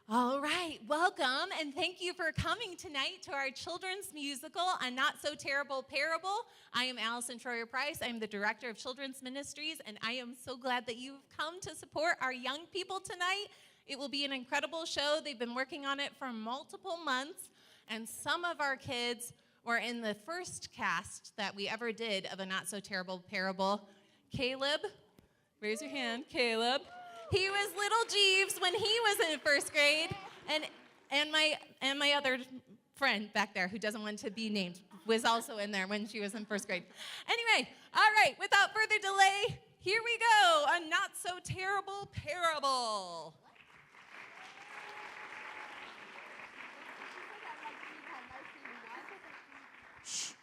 All right, welcome, and thank you for coming tonight to our children's musical, A Not So Terrible Parable. I am Allison Troyer-Price. I'm the Director of Children's Ministries, and I am so glad that you've come to support our young people tonight. It will be an incredible show. They've been working on it for multiple months, and some of our kids were in the first cast that we ever did of A Not So Terrible Parable. Caleb, raise your hand, Caleb. He was little Jeeves when he was in first grade, and my other friend back there who doesn't want to be named was also in there when she was in first grade. Anyway, all right, without further delay, here we go, A Not So Terrible Parable. Shh.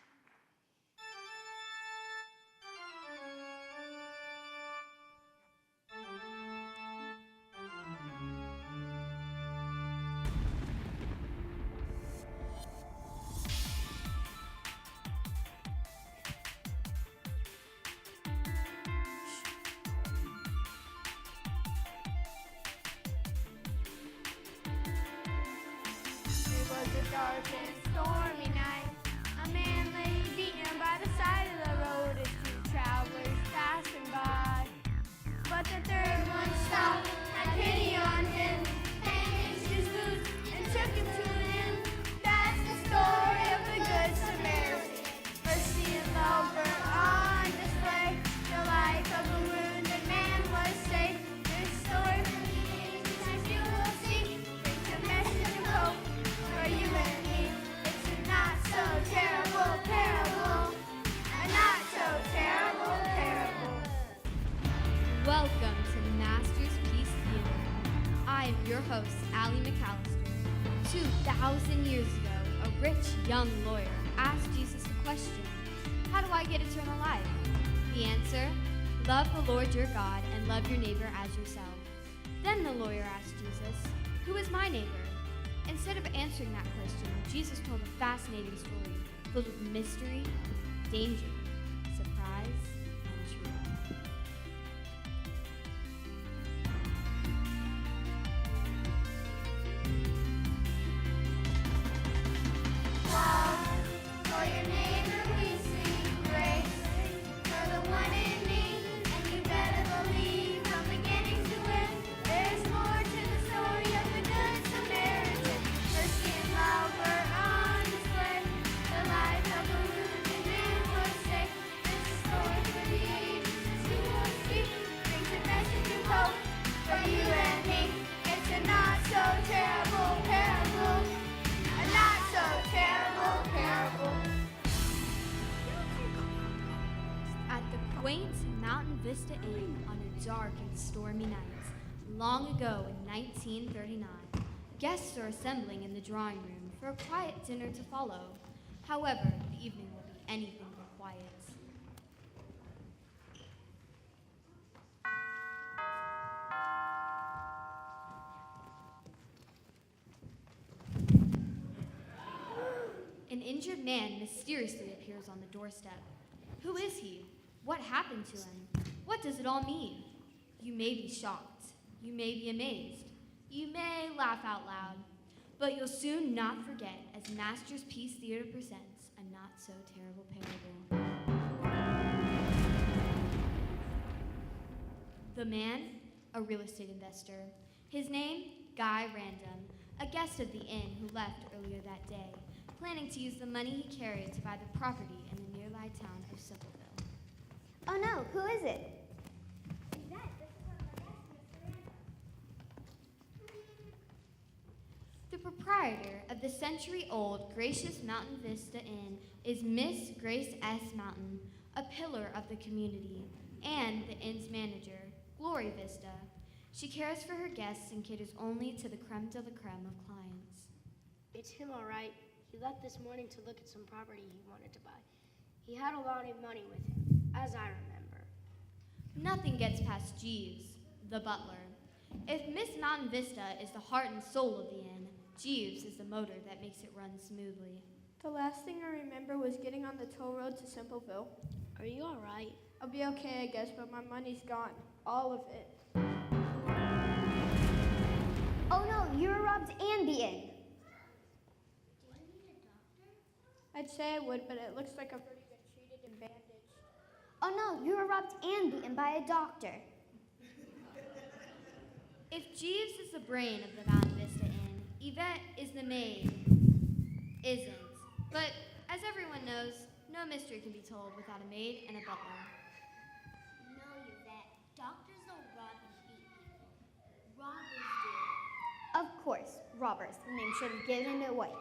Dark and stormy night. A man lay beaten by the side of the road as two travelers passing by. But the third one stopped, had pity on him, hanged his boots and took him to an inn. That's the story of the Good Samaritan. Mercy and love were on display. The life of a wounded man was saved. This story from the ages, as you will see, brings a message of hope for you and me. It's a not so terrible parable. A not so terrible parable. Welcome to the Master's Peace Theater. I am your host, Allie McAllister. 2,000 years ago, a rich young lawyer asked Jesus a question: how do I get eternal life? The answer: love the Lord your God and love your neighbor as yourself. Then the lawyer asked Jesus, who is my neighbor? Instead of answering that question, Jesus told a fascinating story filled with mystery, danger, surprise, and truth. Love for your neighbor, we sing grace for the one in need, and you better believe from beginning to end, there's more to the story of the Good Samaritan. Mercy and love were on display. The life of a wounded man was saved. This story for the ages, as you will see, brings a message of hope for you and me. It's a not so terrible parable. A not so terrible parable. At the quaint Mountain Vista Inn on a dark and stormy night, long ago in 1939, guests are assembling in the drawing room for a quiet dinner to follow. However, the evening will be anything but quiet. An injured man mysteriously appears on the doorstep. Who is he? What happened to him? What does it all mean? You may be shocked. You may be amazed. You may laugh out loud. But you'll soon not forget as Master's Peace Theater presents A Not So Terrible Parable. The man, a real estate investor. His name, Guy Random, a guest of the inn who left earlier that day, planning to use the money he carried to buy the property in the nearby town of Simpleville. Oh no, who is it? The proprietor of the century-old Gracious Mountain Vista Inn is Miss Grace S. Mountain, a pillar of the community, and the inn's manager, Glory Vista. She cares for her guests and caters only to the creme de la creme of clients. It's him, all right. He left this morning to look at some property he wanted to buy. He had a lot of money with him, as I remember. Nothing gets past Jeeves, the butler. If Miss Mountain Vista is the heart and soul of the inn, Jeeves is the motor that makes it run smoothly. The last thing I remember was getting on the toll road to Simpleville. Are you all right? I'll be okay, I guess, but my money's gone. All of it. Oh no, you were robbed and beaten. I'd say I would, but it looks like I've already been treated and bandaged. Oh no, you were robbed and beaten by a doctor. If Jeeves is the brain of the Valley Vista Inn, Yvette is the maid. Isn't. But as everyone knows, no mystery can be told without a maid and a butler. No, Yvette. Doctors don't rob and beat people. Robbers do. Of course, robbers. The name should have given it away.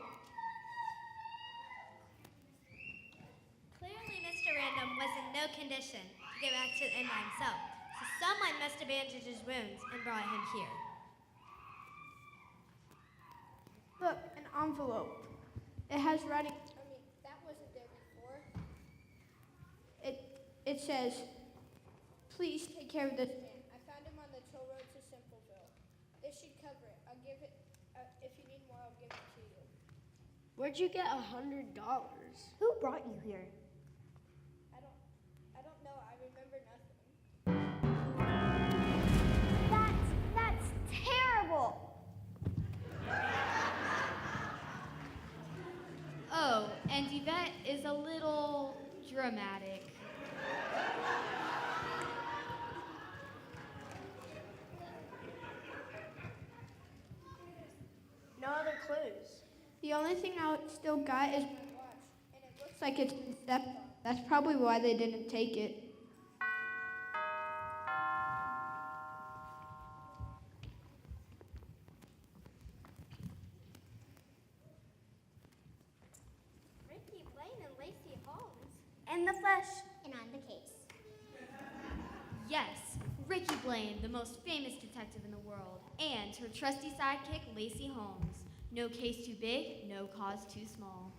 Clearly, Mr. Random was in no condition to get back to the inn by himself, so someone must have bandaged his wounds and brought him here. Look, an envelope. It has writing. That wasn't there before. It says, please take care of this man. I found him on the toll road to Simpleville. This should cover it. I'll give it, if you need more, I'll give it to you. Where'd you get $100? Who brought you here? I don't know. I remember nothing. That's terrible. Oh, and Yvette is a little dramatic. No other clues. The only thing I still got is my watch, and it looks like it's been stepped on. That's probably why they didn't take it. Ricky Blaine and Lacey Holmes. In the flesh. And on the case. Yes, Ricky Blaine, the most famous detective in the world, and her trusty sidekick, Lacey Holmes. No case too big, no cause too small.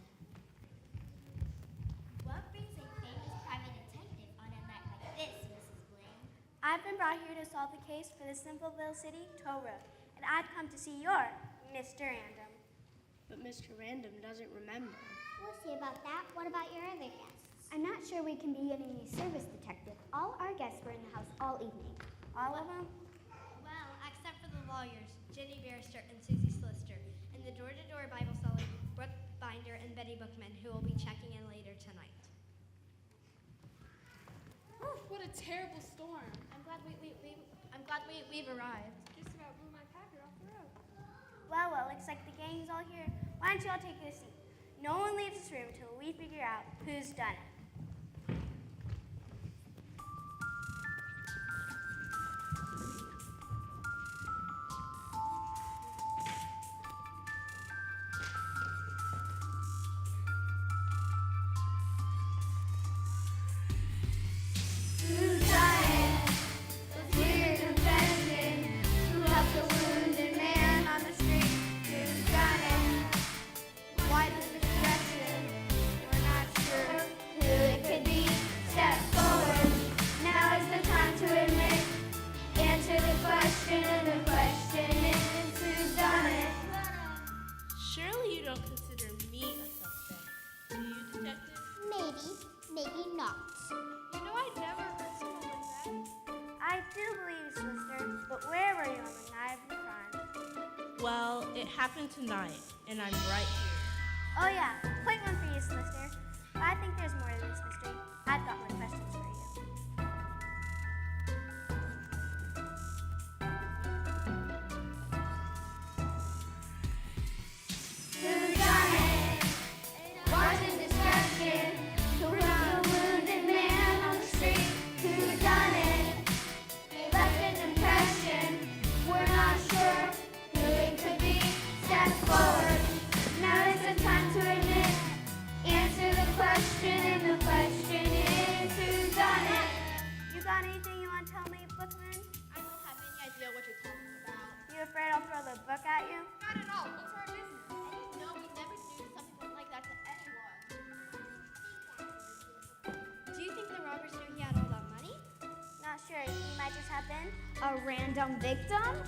What brings a famous private detective on a night like this, Mrs. Blaine? I've been brought here to solve the case for the Simpleville City toll road, and I've come to see your Mr. Random. But Mr. Random doesn't remember. We'll see about that. What about your other guests? I'm not sure we can be any service detective. All our guests were in the house all evening. All of them? Well, except for the lawyers, Jenny Barrister and Susie Slister, and the door-to-door Bible seller, Brooke Binder and Betty Bookman, who will be checking in later tonight. What a terrible storm. I'm glad we've arrived. Just about blew my packer off the road. Well, looks like the gang's all here. Why don't you all take a seat? No one leaves this room till we figure out who's done it. Surely you don't consider me a suspect, do you, detective? Maybe not. You know, I never heard someone like that. I do believe you, Slister, but where were you on the night of the crime? Well, it happened tonight, and I'm right here. Oh yeah, point one for you, Slister. But I think there's more to this mystery. I've got more questions for you. Who done it? Wasn't discussion. Who put the wounded man on the street? Who done it? They left an impression. We're not sure who it could be. Step forward. Now is the time to admit. Answer the question, and the question is who done it? You got anything you want to tell me, Bookman? I don't have any idea what you're talking about. You afraid I'll throw the book at you? Not at all. What's our business? No, we never do something like that to anyone. Do you think the robbers knew he had all that money? Not sure. He might just have been. A random victim?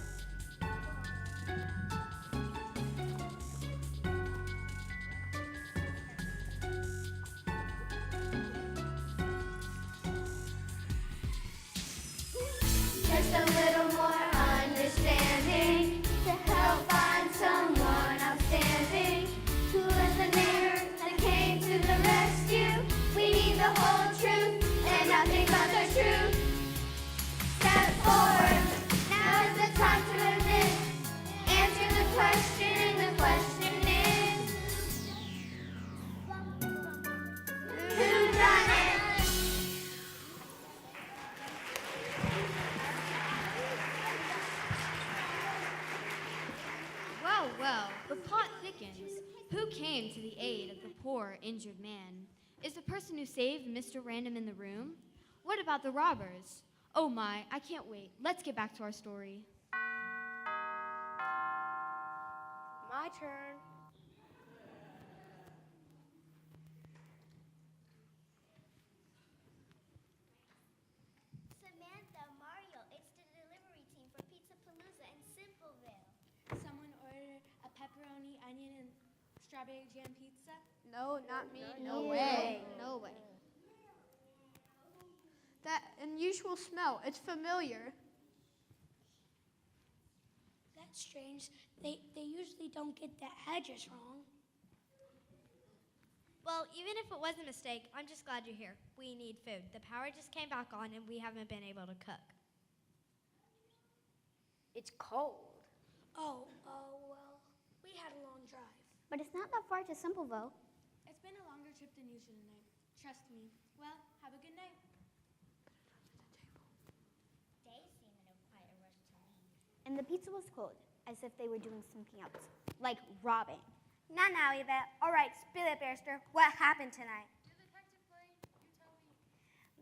Just a little more understanding to help poor, injured man. Is the person who saved Mr. Random in the room? What about the robbers? Oh my, I can't wait. Let's get back to our story. My turn. Samantha, Mario, it's the delivery team for Pizza Palooza in Simpleville. Someone ordered a pepperoni, onion, and strawberry jam pizza? No, not me. No way. No way. That unusual smell. It's familiar. That's strange. They usually don't get the address wrong. Well, even if it was a mistake, I'm just glad you're here. We need food. The power just came back on and we haven't been able to cook. It's cold. Oh, well, we had a long drive. But it's not that far to Simpleville. It's been a longer trip than usual tonight. Trust me. Well, have a good night. They seem in quite a rush to leave. And the pizza was cold, as if they were doing something else, like robbing. Now, Yvette. All right, spill it, Barrister. What happened tonight? Detective play. You tell me.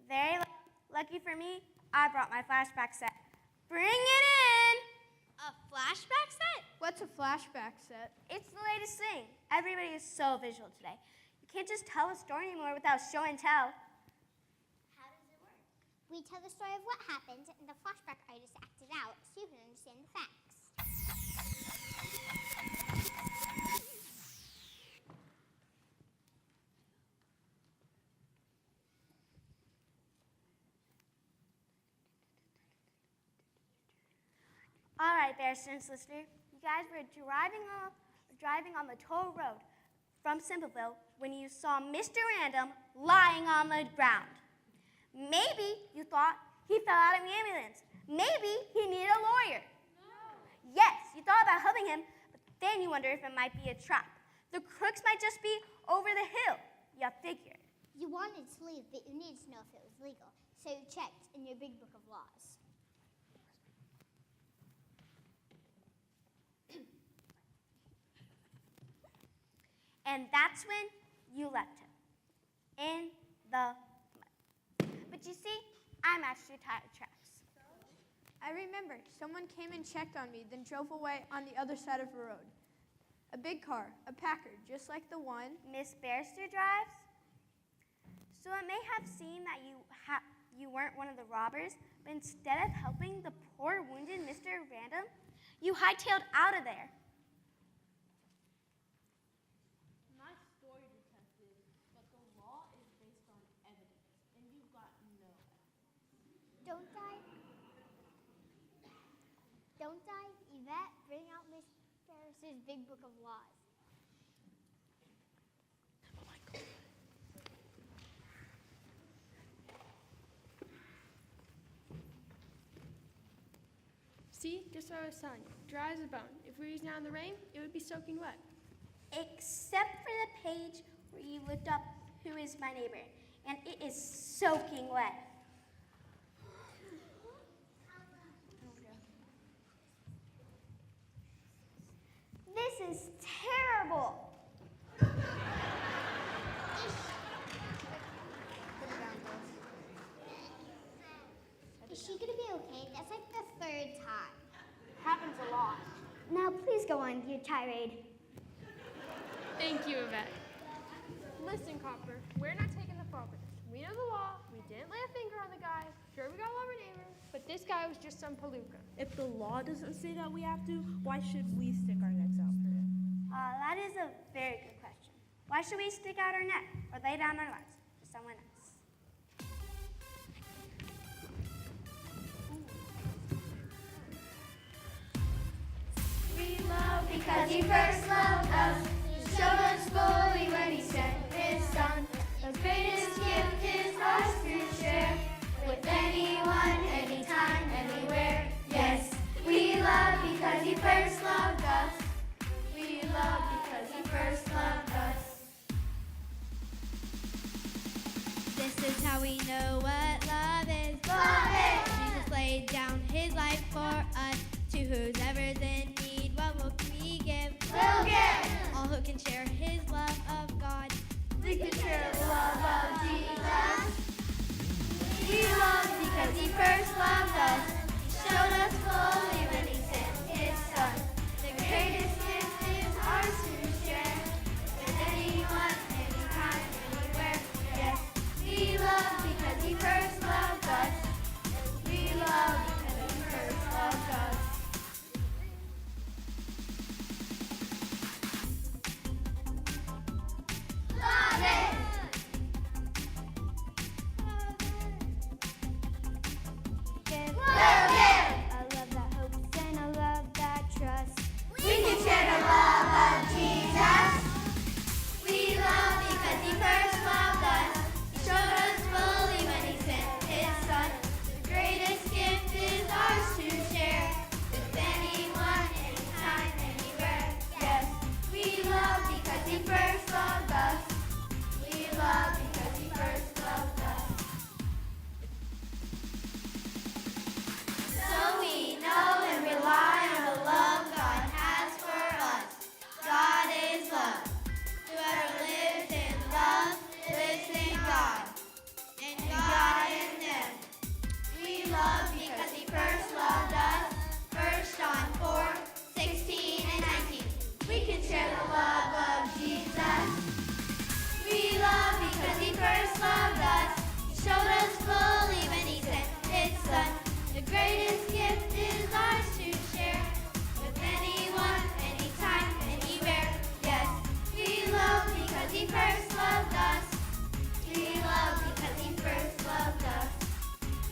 Very lucky for me, I brought my flashback set. Bring it in! A flashback set? What's a flashback set? It's the latest thing. Everybody is so visual today. You can't just tell a story anymore without show and tell. How does it work? We tell the story of what happened, and the flashback artist acted out so you can understand the facts. All right, Barrister and Solicitor. You guys were driving on the toll road from Simpleville when you saw Mr. Random lying on the ground. Maybe you thought he fell out of the ambulance. Maybe he needed a lawyer. No. Yes, you thought about helping him, but then you wonder if it might be a trap. The crooks might just be over the hill. You figured. You wanted to leave, but you needed to know if it was legal, so you checked in your big book of laws. And that's when you left him in the mud. But you see, I matched your tire tracks. I remember. Someone came and checked on me, then drove away on the other side of the road. A big car, a Packard, just like the one Miss Barrister drives. So it may have seemed that you weren't one of the robbers, but instead of helping the poor wounded Mr. Random, you hightailed out of there. Nice story, detective, but the law is based on evidence, and you've got no evidence. Don't I, Yvette, bring out Miss Ferris's big book of laws. See, just what I was telling you. Dry as a bone. If we were using it in the rain, it would be soaking wet. Except for the page where you looked up who is my neighbor, and it is soaking wet. This is terrible. Is she gonna be okay? That's like the third time. Happens a lot. Now please go on your tirade. Thank you, Yvette. Listen, Copper, we're not taking the fall for this. We know the law. We didn't lay a finger on the guy. Sure, we got a lot of neighbors, but this guy was just some palooka. If the law doesn't say that we have to, why should we stick our necks out for it? That is a very good question. Why should we stick out our neck or lay down our lives for someone else? We love because he first loved us. He showed us fully when he sent his son. The greatest gift is ours to share with anyone, anytime, anywhere. Yes, we love because he first loved us. We love because he first loved us. This is how we know what love is. Love it! Jesus laid down his life for us. To who's ever's in need, what will we give? We'll give. All who can share his love of God. We can share the love of Jesus. We love because he first loved us. He showed us fully when he sent his son. The greatest gift is ours to share with anyone, anytime, anywhere. Yes, we love because he first loved us. We love because he first loved us. Love it! Love it! I love that hope and I love that trust. We can share the love of Jesus. We love because he first loved us. He showed us fully when he sent his son. The greatest gift is ours to share with anyone, anytime, anywhere. Yes, we love because he first loved us. We love because he first loved us. So we know and rely on the love God has for us. God is love. Whoever lives in love lives in God, and God in them. We love because he first loved us. 1 John 4:16 and 19. We can share the love of Jesus. We love because he first loved us. He showed us fully when he sent his son. The greatest gift is ours to share with anyone, anytime, anywhere. Yes, we love because he first loved us. We love because he first loved us.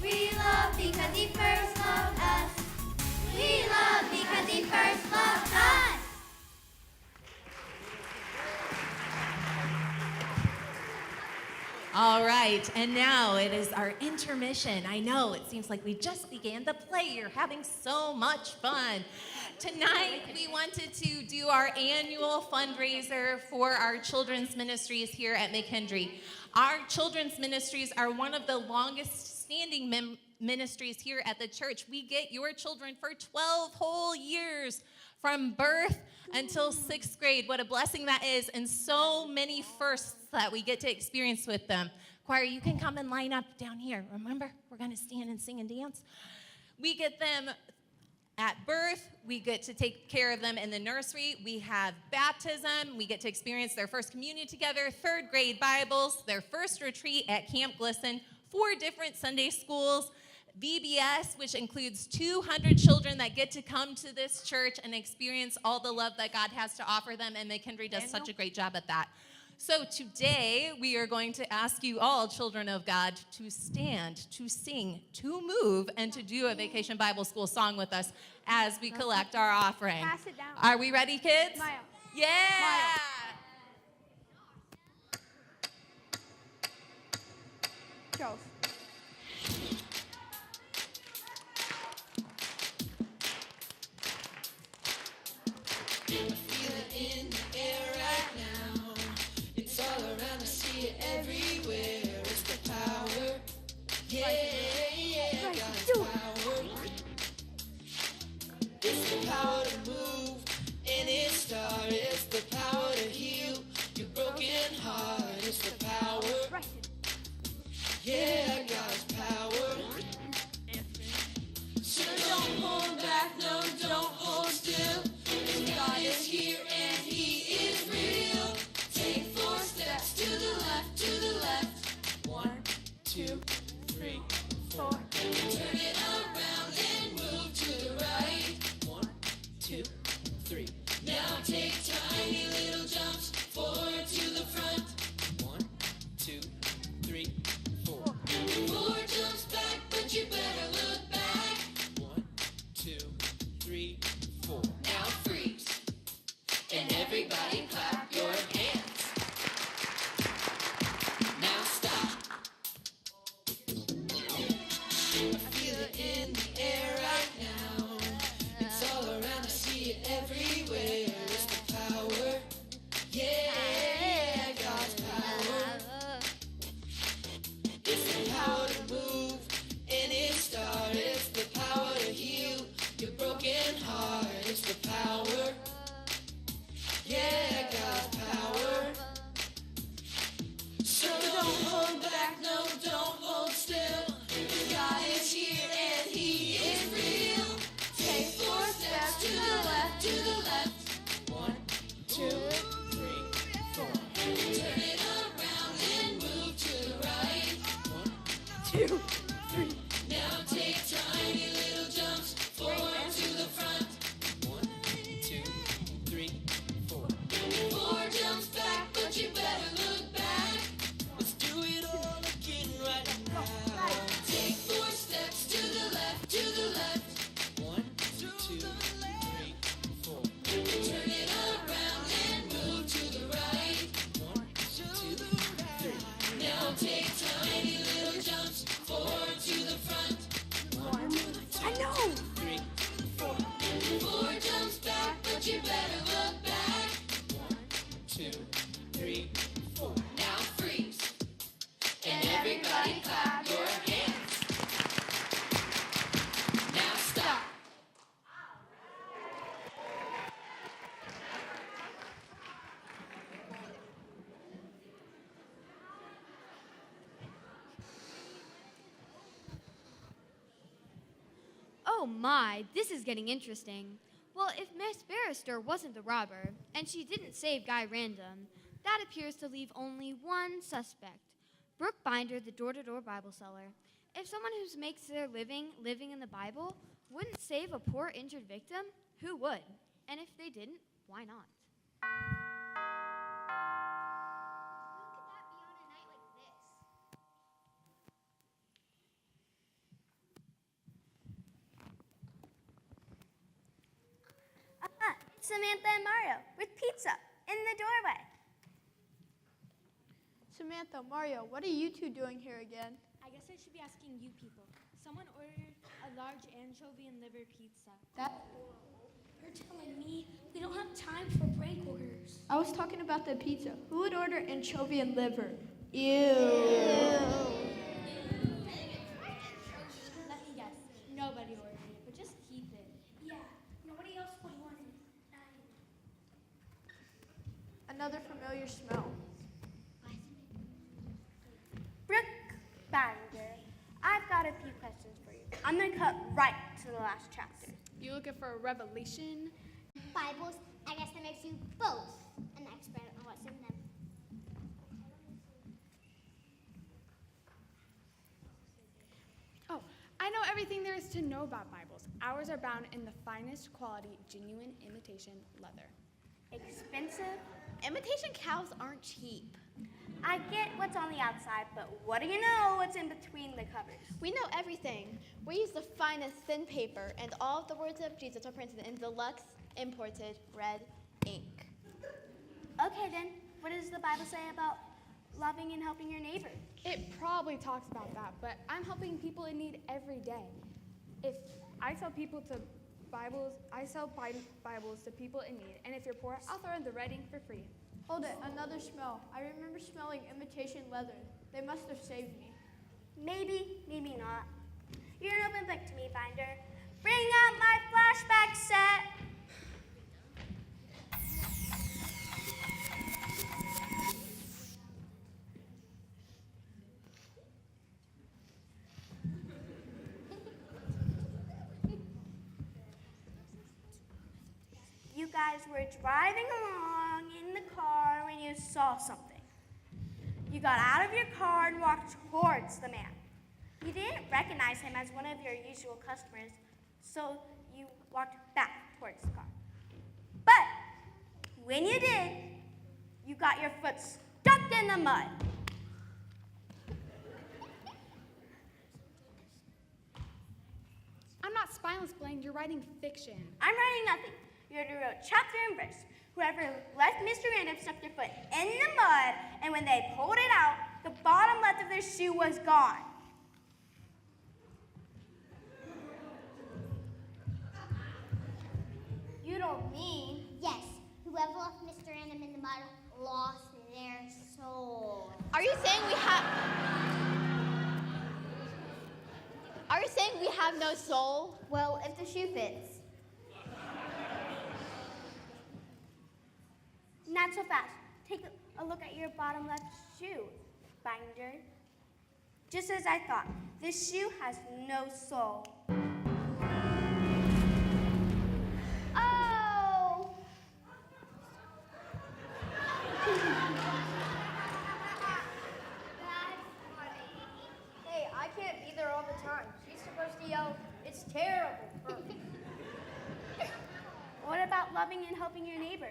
We love because he first loved us. We love because he first loved us. All right, and now it is our intermission. I know it seems like we just began the play. You're having so much fun. Tonight, we wanted to do our annual fundraiser for our children's ministries here at McHenry. Our children's ministries are one of the longest standing ministries here at the church. We get your children for 12 whole years from birth until 6th grade. What a blessing that is, and so many firsts that we get to experience with them. Choir, you can come and line up down here. Remember, we're going to stand and sing and dance. We get them at birth. We get to take care of them in the nursery. We have baptism. We get to experience their first communion together, 3rd grade Bibles, their first retreat at Camp Glisten, 4 different Sunday schools, VBS, which includes 200 children that get to come to this church and experience all the love that God has to offer them, and McHenry does such a great job at that. So today, we are going to ask you all, children of God, to stand, to sing, to move, and to do a Vacation Bible School song with us as we collect our offering. Pass it down. Are we ready, kids? Smile. Yeah! Charles. I feel it in 2, 3. Now take tiny little jumps forward to the front. 1, 2, 3, 4. 4 jumps back, but you better look back. Let's do it all again right now. Take 4 steps to the left, to the left. 1, 2, 3, 4. Turn it around and move to the right. 1, 2, 3. Now take tiny little jumps forward to the front. 1, 2, 3, 4. 4 jumps back, but you better look back. 1, 2, 3, 4. Now freeze. And everybody clap your hands. Now stop. Oh my, this is getting interesting. Well, if Miss Barrister wasn't the robber, and she didn't save Guy Random, that appears to leave only one suspect, Brooke Binder, the door-to-door Bible seller. If someone who makes their living in the Bible wouldn't save a poor injured victim, who would? And if they didn't, why not? Samantha and Mario with pizza in the doorway. Samantha, Mario, what are you two doing here again? I guess I should be asking you people. Someone ordered a large anchovy and liver pizza. That's horrible. You're telling me we don't have time for break orders. I was talking about the pizza. Who would order anchovy and liver? Ew. Let me guess. Nobody ordered it, but just keep it. Yeah, nobody else would want it. Another familiar smell. Brooke Binder, I've got a few questions for you. I'm going to cut right to the last chapter. You looking for a revelation? Bibles, I guess that makes you both an expert on what's in them. Oh, I know everything there is to know about Bibles. Ours are bound in the finest quality, genuine imitation leather. Expensive? Imitation cows aren't cheap. I get what's on the outside, but what do you know what's in between the covers? We know everything. We use the finest thin paper, and all of the words of Jesus are printed in deluxe, imported, red ink. Okay then, what does the Bible say about loving and helping your neighbor? It probably talks about that, but I'm helping people in need every day. If I sell people to Bibles, I sell Bibles to people in need, and if you're poor, I'll throw in the red ink for free. Hold it, another smell. I remember smelling imitation leather. They must have saved me. Maybe, maybe not. You're an open book to me, Binder. Bring out my flashback set. You guys were driving along in the car when you saw something. You got out of your car and walked towards the man. You didn't recognize him as one of your usual customers, so you walked back towards the car. But when you did, you got your foot stuck in the mud. I'm not spineless, Blaine. You're writing fiction. I'm writing nothing. You already wrote chapter and verse. Whoever left Mr. Random stuck their foot in the mud, and when they pulled it out, the bottom left of their shoe was gone. You don't mean? Yes. Whoever left Mr. Random in the mud lost their soul. Are you saying we have... Are you saying we have no soul? Well, if the shoe fits. Not so fast. Take a look at your bottom left shoe, Binder. Just as I thought, this shoe has no soul. Oh! Hey, I can't can't be there all the time. She's supposed to yell, "It's terrible." What about loving and helping your neighbor?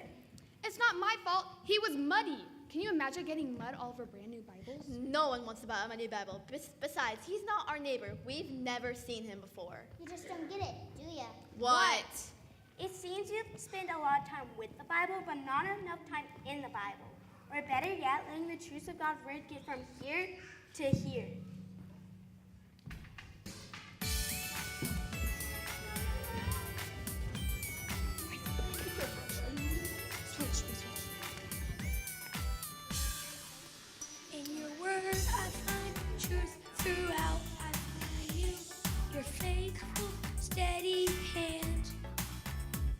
It's not my fault. He was muddy. Can you imagine getting mud all over brand new Bibles? No one wants to buy a new Bible. Besides, he's not our neighbor. We've never seen him before. You just don't get it, do ya? What? It seems you spend a lot of time with the Bible, but not enough time in the Bible. Or better yet, letting the truths of God's word get from here to here. In your word I find truth throughout. I find you, your faithful, steady hand.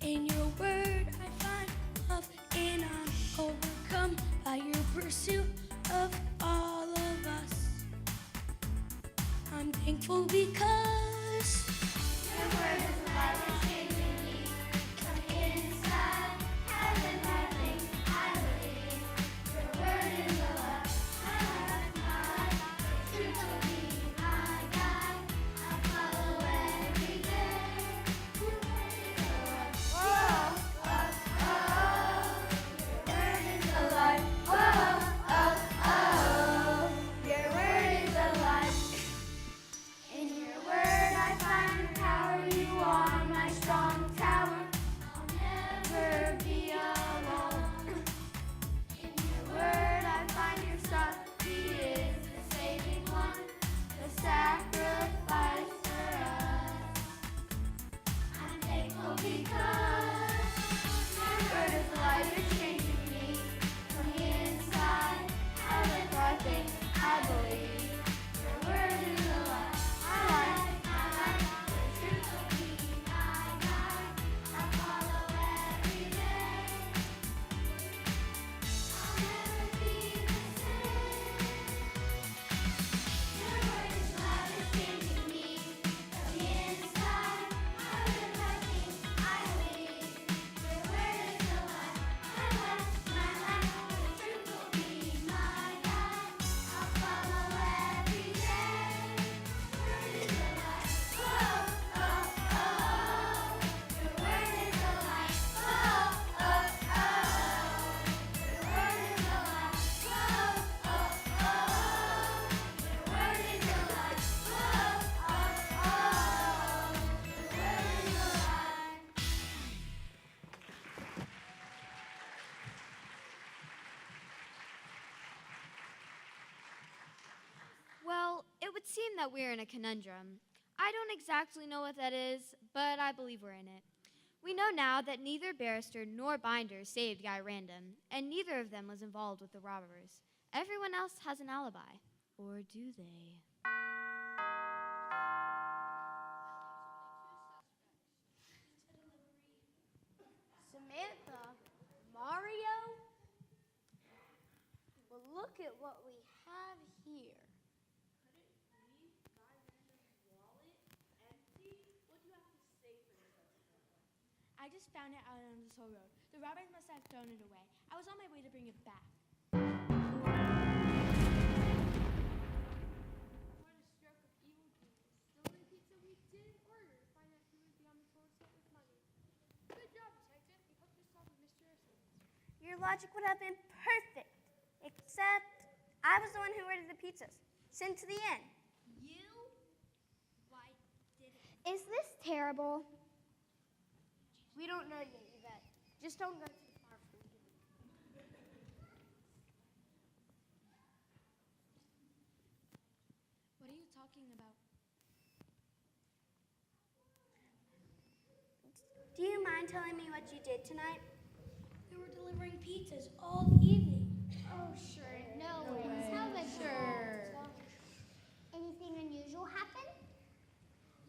In your word I find love, and I'm overcome by your pursuit of all of us. I'm thankful because your word is alive and changing me from inside. Everything I believe, your word is alive. My life, your truth will be my guide. I follow every day. Your word is alive. Whoa, oh, oh. Your word is alive. Whoa, oh, oh. Your word is alive. In your word I find power. You are my strong tower. I'll never be alone. In your word I find your son. He is the saving one, the sacrifice for us. I'm thankful because your word is alive. It's changing me from the inside. I live, I think, I believe. Your word is alive. My life, your truth will be my guide. I follow every day. I'll never be the same. Your word is alive, it's changing me from the inside. I live, I think, I believe. Your word is alive. My life, your truth will be my guide. I'll follow every day. Your word is alive. Oh, oh, oh. Your word is alive. Oh, oh, oh. Your word is alive. Oh, oh, oh. Your word is alive. Oh, oh, oh. Your word is alive. Well, it would seem that we're in a conundrum. I don't exactly know what that is, but I believe we're in it. We know now that neither barrister nor binder saved Guy Random, and neither of them was involved with the robbers. Everyone else has an alibi. Or do they? Samantha, Mario? Well, look at what we have here. I just found it out on the toll road. The robbers must have thrown it away. I was on my way to bring it back. What a stroke of evil genius. Stolen pizza we didn't order. Find out who would be on the toll set with money. Good job, detective. We hope to solve the mystery ourselves. Your logic would have been perfect, except I was the one who ordered the pizzas. Sent to the inn. You? Why did it? Is this terrible? We don't know yet, Yvette. Just don't go too far from here. What are you talking about? Do you mind telling me what you did tonight? They were delivering pizzas all evening. Oh, sure. No way. Sounds like sure. Anything unusual happen?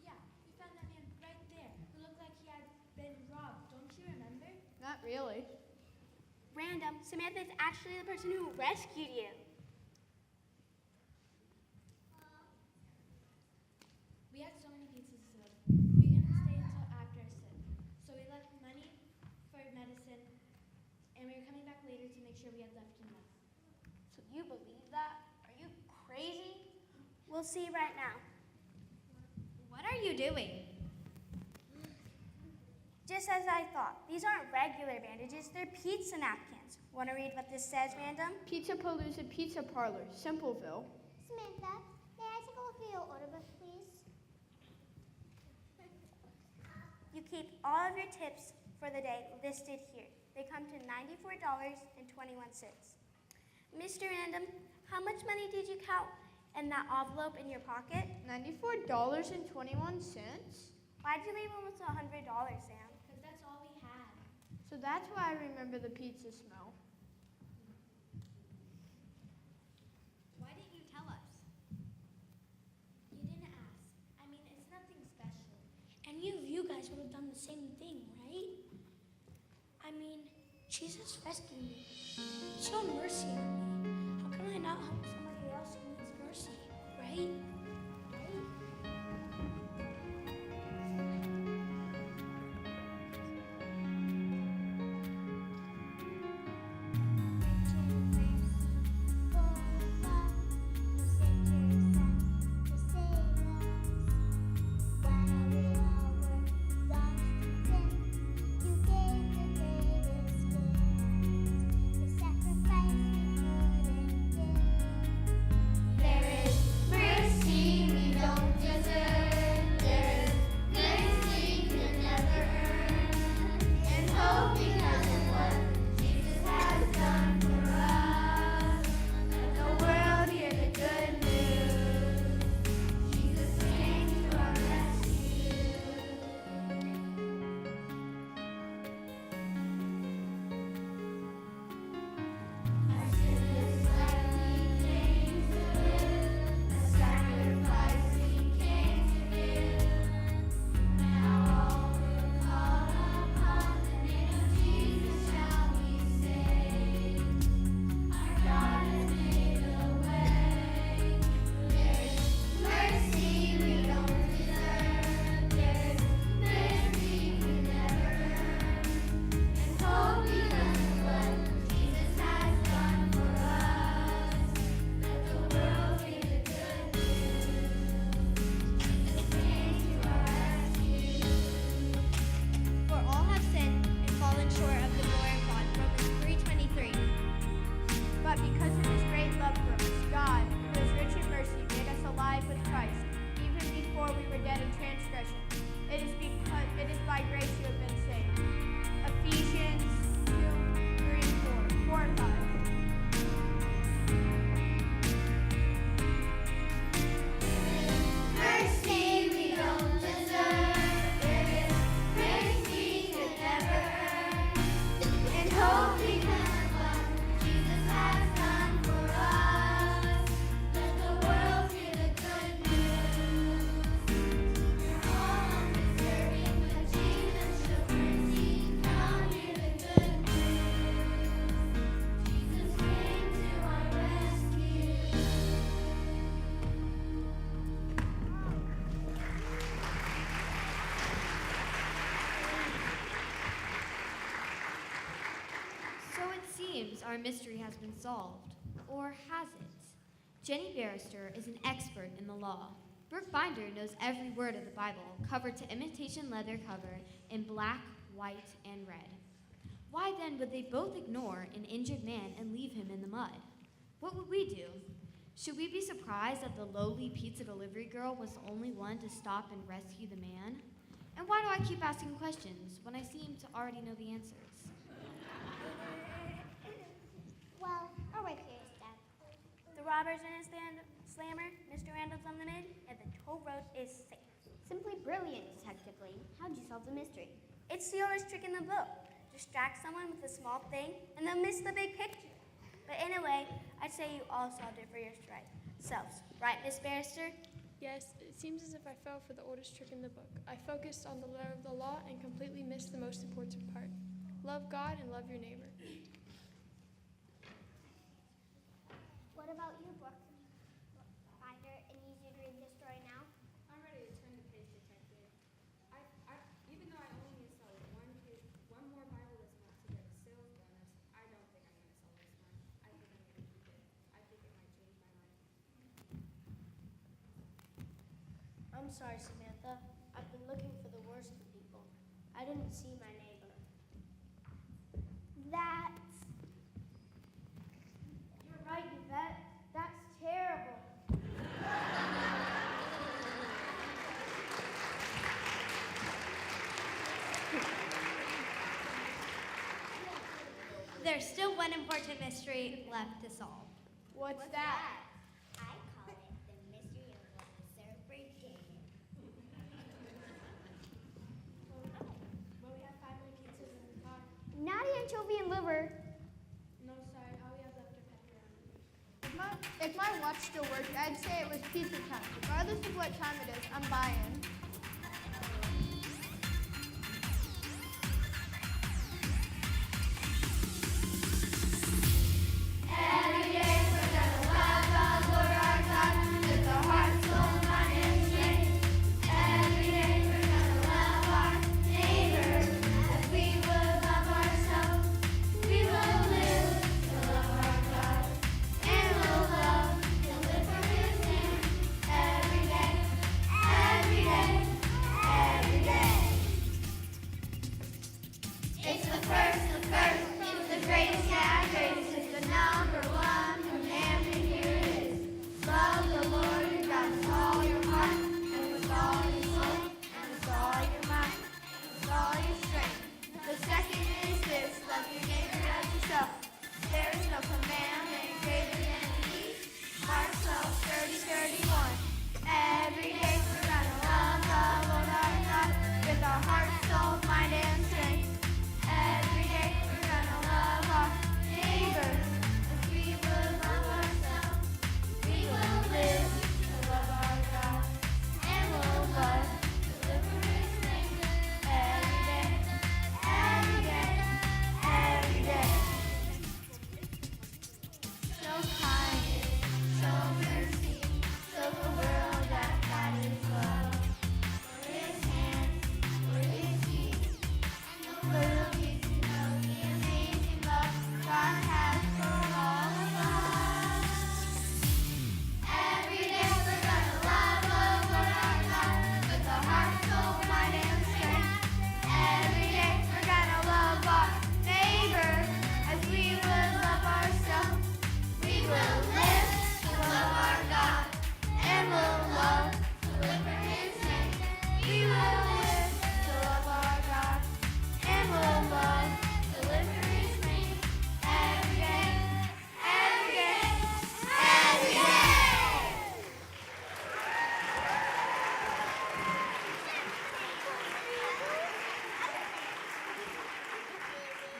Yeah, we found that man right there who looked like he had been robbed. Don't you remember? Not really. Random, Samantha is actually the person who rescued you. We had so many pizzas to deliver. We couldn't stay until after our sit. So we left money for medicine, and we were coming back later to make sure we had left enough. So you believe that? Are you crazy? We'll see right now. What are you doing? Just as I thought. These aren't regular bandages, they're pizza napkins. Want to read what this says, Random? Pizza Palooza Pizza Parlor, Simpleville. Samantha, may I take a look at your order book, please? You keep all of your tips for the day listed here. They come to $94.21. Mr. Random, how much money did you count in that envelope in your pocket? $94.21? Why'd you leave almost $100, Sam? Because that's all we had. So that's why I remember the pizza smell. Why didn't you tell us? You didn't ask. I mean, it's nothing special. Any of you guys would have done the same thing, right? I mean, Jesus rescued me. He showed mercy on me. How can I not help somebody else who needs mercy, right? Our mystery has been solved. Or has it? Jenny Barrister is an expert in the law. Brooke Binder knows every word of the Bible, covered to imitation leather cover in black, white, and red. Why then would they both ignore an injured man and leave him in the mud? What would we do? Should we be surprised that the lowly pizza delivery girl was the only one to stop and rescue the man? And why do I keep asking questions when I seem to already know the answers? Well, I'll wait for your step. The robber's in his slammer, Mr. Randall's on the mid, and the toll road is safe. Simply brilliant, Detective Lee. How'd you solve the mystery? It's the oldest trick in the book. Distract someone with a small thing, and they'll miss the big picture. But in a way, I'd say you all solved it for yourselves. Right, Miss Barrister? Yes, it seems as if I fell for the oldest trick in the book. I focused on the letter of the law and completely missed the most important part. Love God and love your neighbor. What about you, Brooke? Binder, and easy to read the story now? I'm ready to turn the page, Detective. Even though I only need to solve one more Bible this month to get a sales bonus, I don't think I'm going to solve this one. I think I'm going to keep it. I think it might change my life. I'm sorry, Samantha. I've been looking for the worst in people. I didn't see my neighbor. You're right, Yvette. That's terrible. There's still one important mystery left to solve. What's that? I call it the mystery of what we celebrate day. But we have 5 more pizzas in the car. Natty, anchovy, and liver. No, sorry. All we have left are pepperoni. If my watch still worked, I'd say it was pizza time. Regardless of what time it is, I'm buying.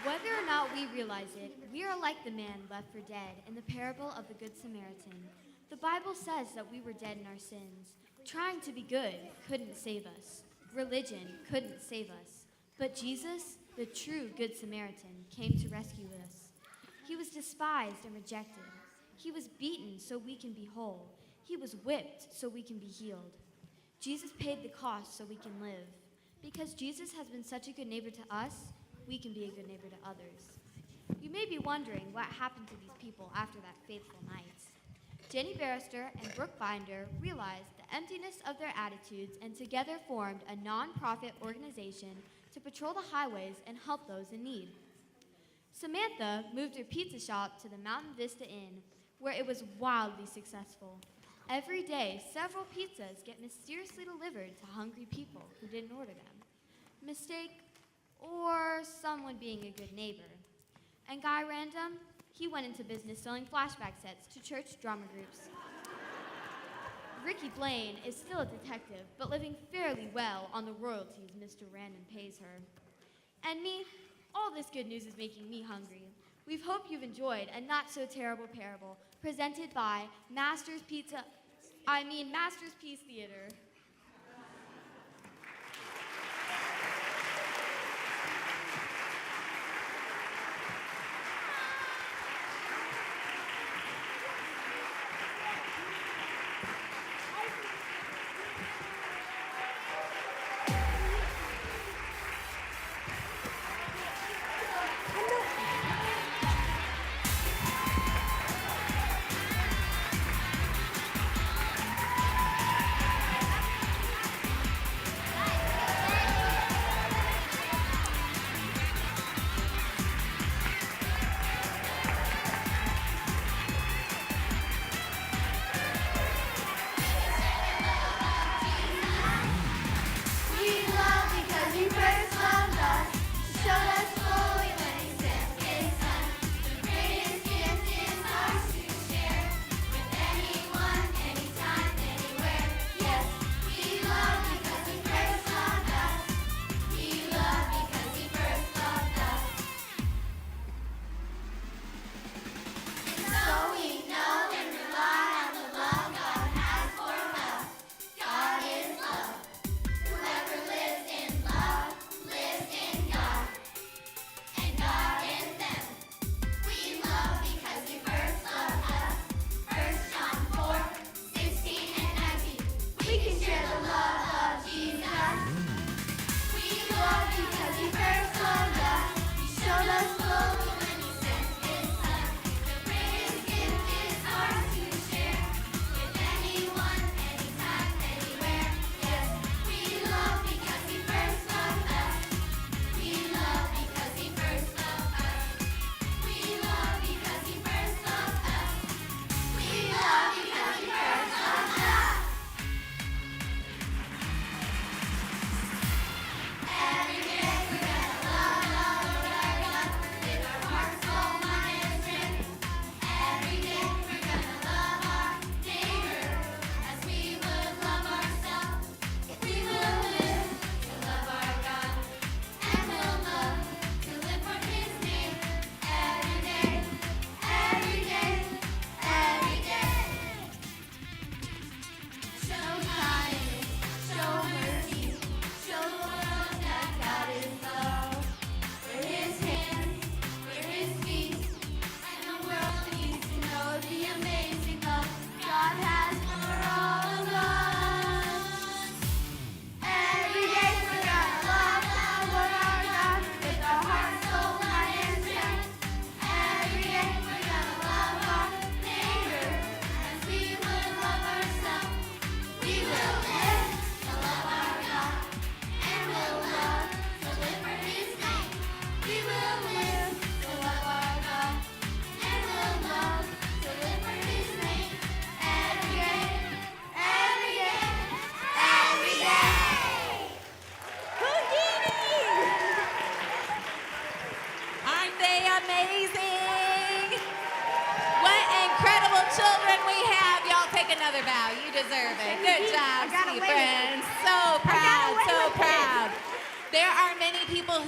Whether or not we realize it, we are like the man left for dead in the parable of the Good Samaritan. The Bible says that we were dead in our sins. Trying to be good couldn't save us. Religion couldn't save us. But Jesus, the true Good Samaritan, came to rescue us. He was despised and rejected. He was beaten so we can be whole. He was whipped so we can be healed. Jesus paid the cost so we can live. Because Jesus has been such a good neighbor to us, we can be a good neighbor to others. You may be wondering what happened to these people after that fateful night. Jenny Barrister and Brooke Binder realized the emptiness of their attitudes and together formed a non-profit organization to patrol the highways and help those in need. Samantha moved her pizza shop to the Mountain Vista Inn, where it was wildly successful. Every day, several pizzas get mysteriously delivered to hungry people who didn't order them. Mistake, or someone being a good neighbor. And Guy Random, he went into business selling flashback sets to church drama groups. Ricky Blaine is still a detective, but living fairly well on the royalties Mr. Random pays her. And me, all this good news is making me hungry. We hope you've enjoyed a not-so-terrible parable presented by Master's Peace Theater.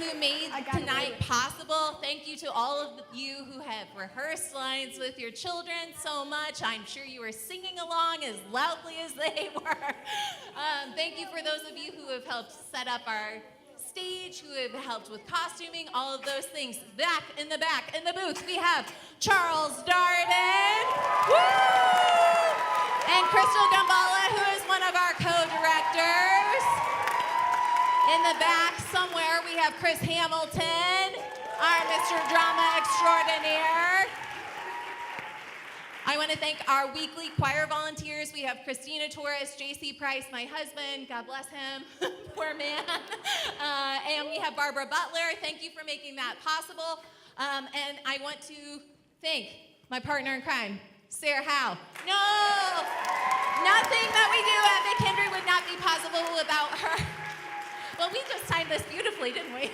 who made tonight possible. Thank you to all of you who have rehearsed lines with your children so much. I'm sure you were singing along as loudly as they were. Thank you for those of you who have helped set up our stage, who have helped with costuming, all of those things. Back in the booth, we have Charles Darden. Woo! And Crystal Gambala, who is one of our co-directors. In the back somewhere, we have Chris Hamilton, our Mr. Drama Extraordinaire. I want to thank our weekly choir volunteers. We have Christina Torres, JC Price, my husband, God bless him, poor man. And we have Barbara Butler. Thank you for making that possible. And I want to thank my partner in crime, Sarah Howe. No, nothing that we do at McHenry would not be possible without her. Well, we just timed this beautifully, didn't we?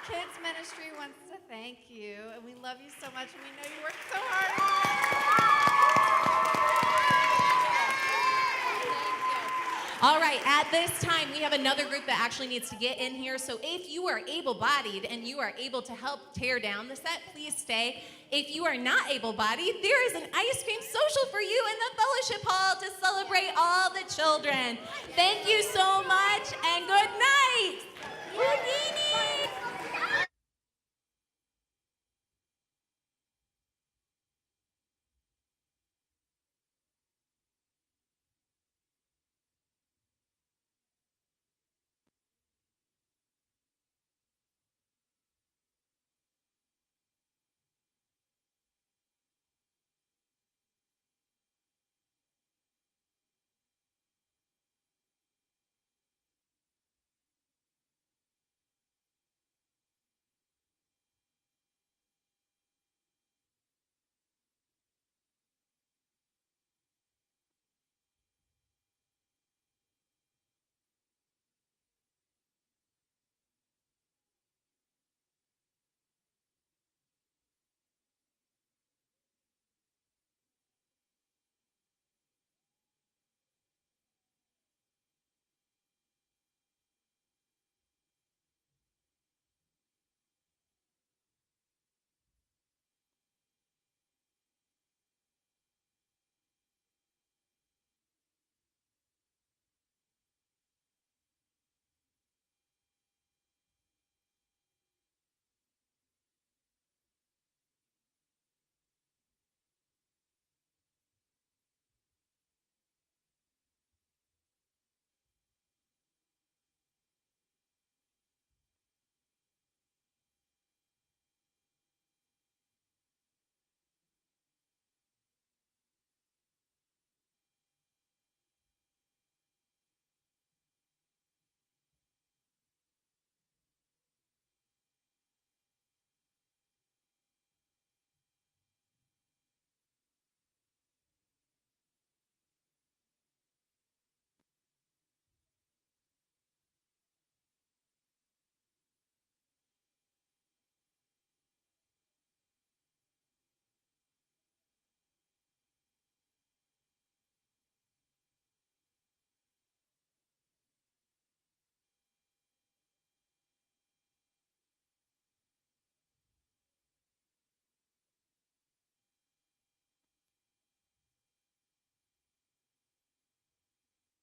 Kids Ministry wants to thank you, and we love you so much, and we know you worked so hard. All right, at this time, we have another group that actually needs to get in here. So if you are able-bodied and you are able to help tear down the set, please stay. If you are not able-bodied, there is an ice cream social for you in the fellowship hall to celebrate all the children. Thank you so much, and good night.